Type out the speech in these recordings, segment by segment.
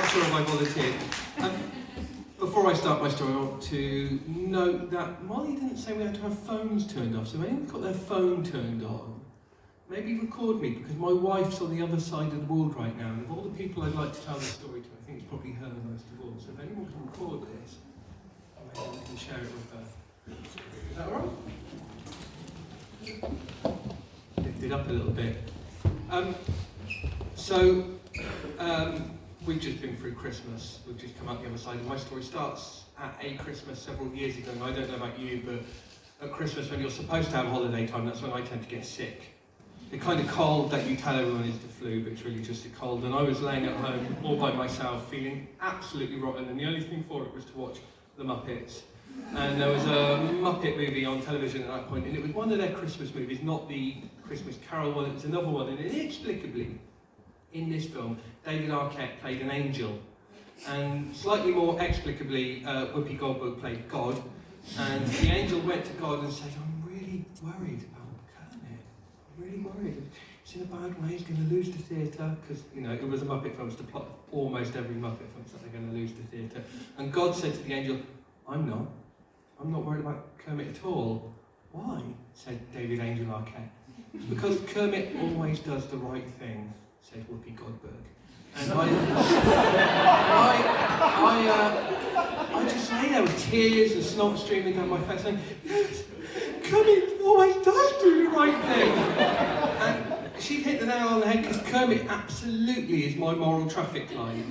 not sure if I volunteered. Before I start my story, I want to note that Molly didn't say we had to have phones turned off, so if anyone's got their phone turned on, maybe record me, because my wife's on the other side of the world right now, and of all the people I'd like to tell this story to, I think it's probably her most of all. So if anyone can record this, maybe we can share it with her. Is that alright? Lift it up a little bit. We've just been through Christmas. We've just come out the other side, and my story starts at a Christmas several years ago. And I don't know about you, but at Christmas, when you're supposed to have holiday time, that's when I tend to get sick. The kind of cold that you tell everyone is the flu, but it's really just a cold. And I was laying at home all by myself, feeling absolutely rotten, and the only thing for it was to watch The Muppets. And there was a Muppet movie on television at that point, and it was one of their Christmas movies, not the Christmas Carol one, it was another one, and inexplicably, in this film, David Arquette played an angel, and slightly more explicably, Whoopi Goldberg played God, and the angel went to God and said, I'm really worried about Kermit, I'm really worried. He's in a bad way, he's going to lose the theatre, because, you know, it was a Muppet film, it's the plot of almost every Muppet film, that they're going to lose the theatre. And God said to the angel, I'm not worried about Kermit at all. Why? Said David Angel Arquette. Because Kermit always does the right thing, said Whoopi Goldberg. And I just lay there with tears and snot streaming down my face saying, yes, Kermit always does do the right thing. And she hit the nail on the head, because Kermit absolutely is my moral traffic light.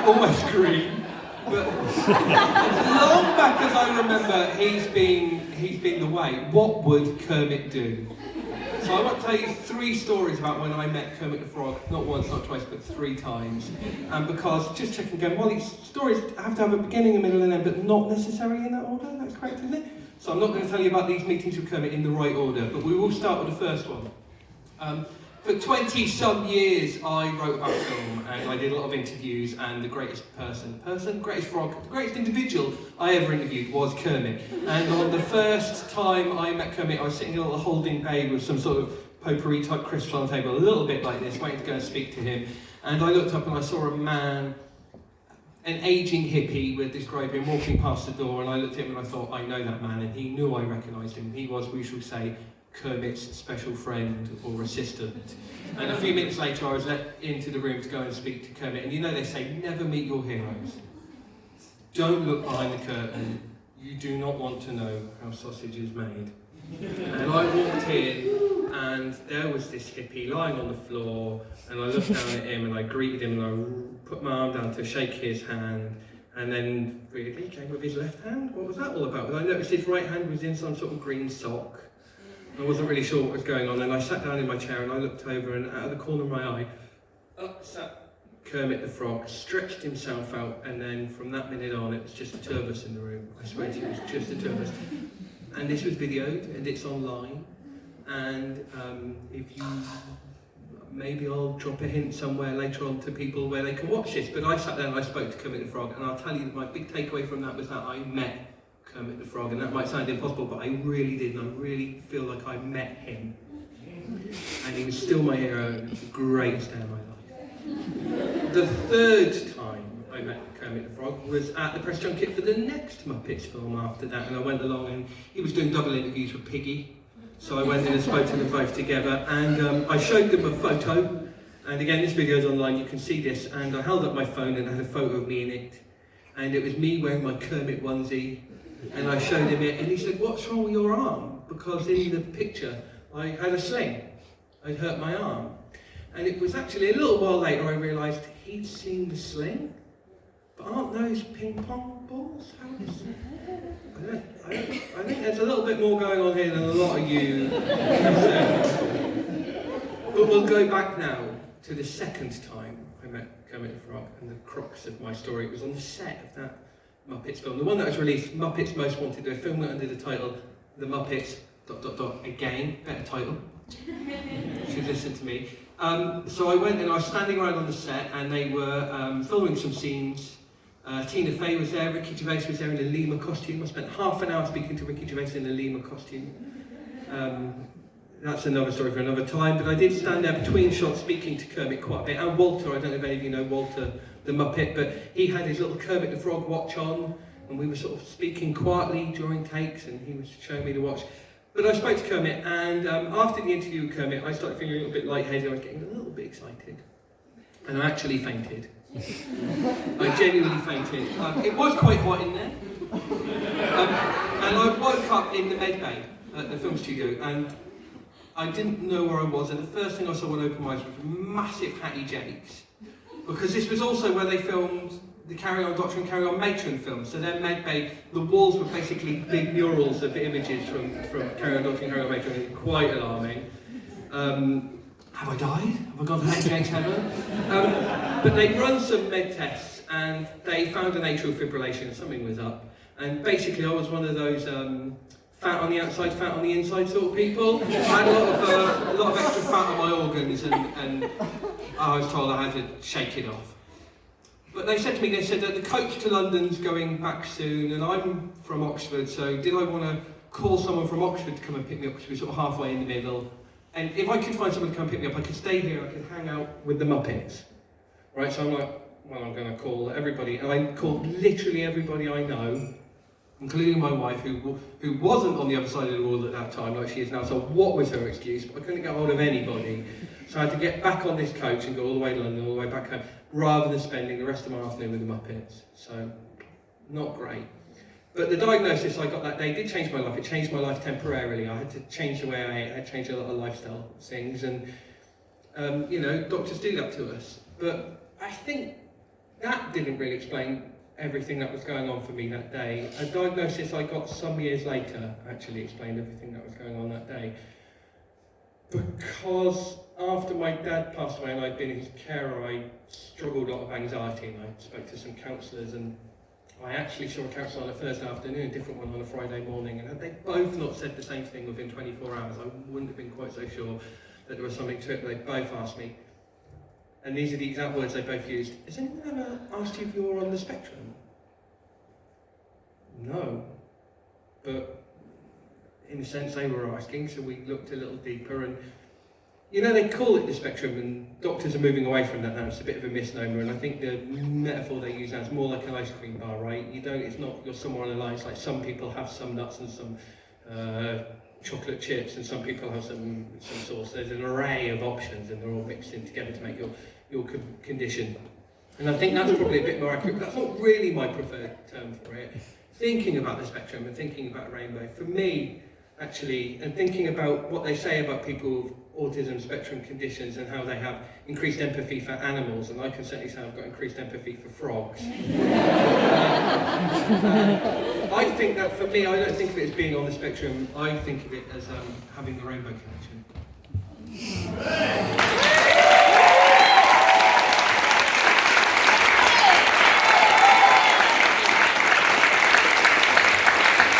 Always green. But as long back as I remember, he's been the way. What would Kermit do? So I want to tell you 3 stories about when I met Kermit the Frog, not once, not twice, but 3 times. And because, just checking again, well, these stories have to have a beginning, a middle and end, but not necessarily in that order, that's correct, isn't it? So I'm not going to tell you about these meetings with Kermit in the right order, but we will start with the first one. For 20-some years, I wrote about film, and I did a lot of interviews, and the greatest greatest frog, the greatest individual I ever interviewed was Kermit. And on the first time I met Kermit, I was sitting in a little holding bay with some sort of potpourri type crisps on the table, a little bit like this, waiting to go and speak to him. And I looked up and I saw a man, an ageing hippie, would describe him, walking past the door, and I looked at him and I thought, I know that man, and he knew I recognised him. He was, we shall say, Kermit's special friend or assistant. And a few minutes later I was let into the room to go and speak to Kermit, and you know they say, never meet your heroes. Don't look behind the curtain. You do not want to know how sausage is made. And I walked in, and there was this hippie lying on the floor, and I looked down at him and I greeted him and I put my arm down to shake his hand, and then weirdly he came with his left hand. What was that all about? But I noticed his right hand was in some sort of green sock. I wasn't really sure what was going on, and I sat down in my chair and I looked over, and out of the corner of my eye, up sat Kermit the Frog, stretched himself out, and then from that minute on it was just the two of us in the room. I swear to you, it was just the two of us. And this was videoed, and it's online, and if you, maybe I'll drop a hint somewhere later on to people where they can watch this, but I sat there and I spoke to Kermit the Frog, and I'll tell you that my big takeaway from that was that I met Kermit the Frog, and that might sound impossible, but I really did, and I really feel like I met him. And he was still my hero, and it was the greatest day of my life. The third time I met Kermit the Frog was at the press junket for the next Muppets film after that, and I went along, and he was doing double interviews with Piggy, so I went in and spoke to them both together, and I showed them a photo, and again this video is online, you can see this, and I held up my phone and I had a photo of me in it, and it was me wearing my Kermit onesie. And I showed him it, and he said, what's wrong with your arm? Because in the picture, I had a sling. I'd hurt my arm. And it was actually a little while later I realised he'd seen the sling. But aren't those ping pong balls? I think there's a little bit more going on here than a lot of you have said. But we'll go back now to the second time I met Kermit the Frog, and the crux of my story. It was on the set of that Muppets film, the one that was released, Muppets Most Wanted. They filmed it under the title The Muppets ... Again, better title. Should listen to me. So I went and I was standing around on the set, and they were filming some scenes. Tina Fey was there, Ricky Gervais was there in a Lima costume. I spent half an hour speaking to Ricky Gervais in a Lima costume. that's another story for another time, but I did stand there between shots speaking to Kermit quite a bit, and Walter. I don't know if any of you know Walter the Muppet, but he had his little Kermit the Frog watch on, and we were sort of speaking quietly during takes, and he was showing me the watch. But I spoke to Kermit, and after the interview with Kermit, I started feeling a little bit lightheaded. I was getting a little bit excited, and I actually fainted. I genuinely fainted. It was quite hot in there, and I woke up in the med bay at the film studio, and I didn't know where I was, and the first thing I saw when I opened my eyes was massive Hattie Jakes, because this was also where they filmed the Carry On Doctor and Carry On Matron films. So their med bay, the walls were basically big murals of images from Carry On Doctor and Carry On Matron, quite alarming. Have I died? Have I gone to Hattie Jakes heaven? But they run some med tests, and they found an atrial fibrillation, something was up. And basically I was one of those fat on the outside, fat on the inside sort of people. I had a lot of extra fat on my organs, and I was told I had to shake it off. But they said to me, they said that the coach to London's going back soon, and I'm from Oxford, so did I want to call someone from Oxford to come and pick me up, because we're sort of halfway in the middle. And if I could find someone to come pick me up, I could stay here, I could hang out with the Muppets. Right, so I'm like, well, I'm going to call everybody. And I called literally everybody I know, including my wife, who wasn't on the other side of the world at that time, like she is now. So what was her excuse? I couldn't get hold of anybody. So I had to get back on this coach and go all the way to London, all the way back home, rather than spending the rest of my afternoon with the Muppets. So, not great. But the diagnosis I got that day did change my life. It changed my life temporarily. I had to change the way I ate. I had to change a lot of lifestyle things. And, you know, doctors do that to us. But I think that didn't really explain everything that was going on for me that day. A diagnosis I got some years later actually explained everything that was going on that day. Because after my dad passed away and I'd been his carer, I struggled a lot of anxiety, and I spoke to some counsellors, and I actually saw a counsellor on a Thursday afternoon, a different one on a Friday morning, and had they both not said the same thing within 24 hours, I wouldn't have been quite so sure that there was something to it. But they both asked me, and these are the exact words they both used: has anyone ever asked you if you're on the spectrum? No. But in a sense they were asking, so we looked a little deeper, and you know, they call it the spectrum, and doctors are moving away from that now. It's a bit of a misnomer, and I think the metaphor they use now is more like an ice cream bar, right? It's not you're somewhere on the line. It's like some people have some nuts and some chocolate chips, and some people have some sauce. There's an array of options, and they're all mixed in together to make your condition. And I think that's probably a bit more accurate, but that's not really my preferred term for it. Thinking about the spectrum and thinking about a rainbow, for me, actually, and thinking about what they say about people with autism spectrum conditions and how they have increased empathy for animals, and I can certainly say I've got increased empathy for frogs. I think that for me, I don't think of it as being on the spectrum, I think of it as having the rainbow connection.